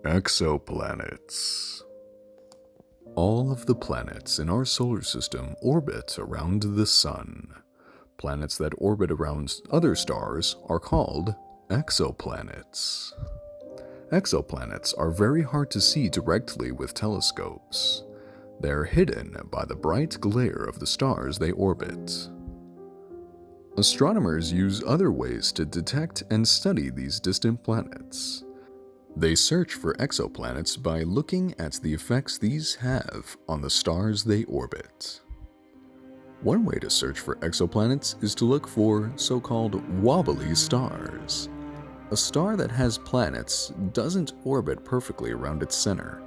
Exoplanets. All of the planets in our solar system orbit around the Sun. Planets that orbit around other stars are called exoplanets. Exoplanets are very hard to see directly with telescopes. They're hidden by the bright glare of the stars they orbit. Astronomers use other ways to detect and study these distant planets. They search for exoplanets by looking at the effects these have on the stars they orbit. One way to search for exoplanets is to look for so-called wobbly stars. A star that has planets doesn't orbit perfectly around its center.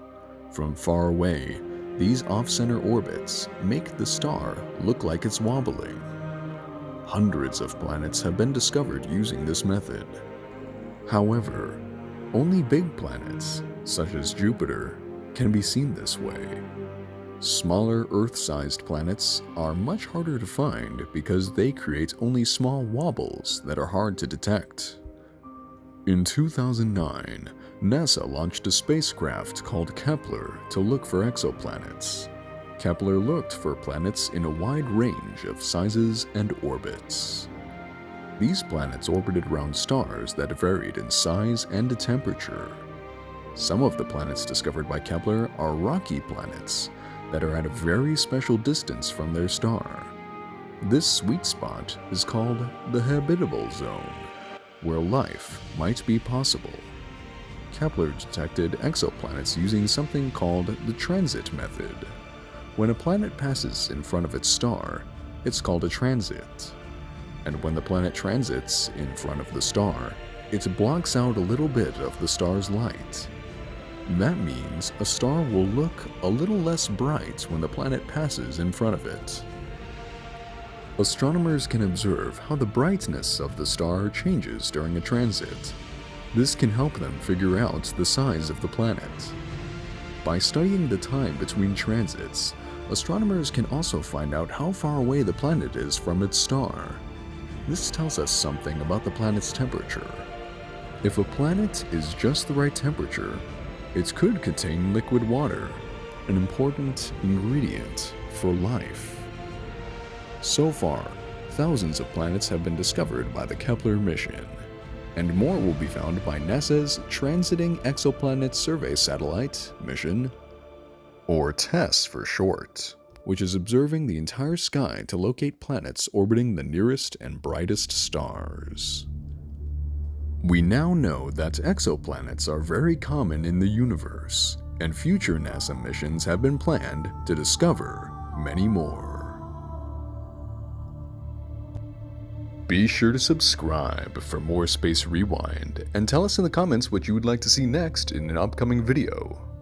From far away, these off-center orbits make the star look like it's wobbling. Hundreds of planets have been discovered using this method. However, only big planets, such as Jupiter, can be seen this way. Smaller Earth-sized planets are much harder to find because they create only small wobbles that are hard to detect. In 2009, NASA launched a spacecraft called Kepler to look for exoplanets. Kepler looked for planets in a wide range of sizes and orbits. These planets orbited around stars that varied in size and temperature. Some of the planets discovered by Kepler are rocky planets that are at a very special distance from their star. This sweet spot is called the habitable zone, where life might be possible. Kepler detected exoplanets using something called the transit method. When a planet passes in front of its star, it's called a transit. And when the planet transits in front of the star, it blocks out a little bit of the star's light. That means a star will look a little less bright when the planet passes in front of it. Astronomers can observe how the brightness of the star changes during a transit. This can help them figure out the size of the planet. By studying the time between transits, astronomers can also find out how far away the planet is from its star. This tells us something about the planet's temperature. If a planet is just the right temperature, it could contain liquid water, an important ingredient for life. So far, thousands of planets have been discovered by the Kepler mission, and more will be found by NASA's Transiting Exoplanet Survey Satellite mission, or TESS for short, which is observing the entire sky to locate planets orbiting the nearest and brightest stars. We now know that exoplanets are very common in the universe, and future NASA missions have been planned to discover many more. Be sure to subscribe for more Space Rewind, and tell us in the comments what you would like to see next in an upcoming video.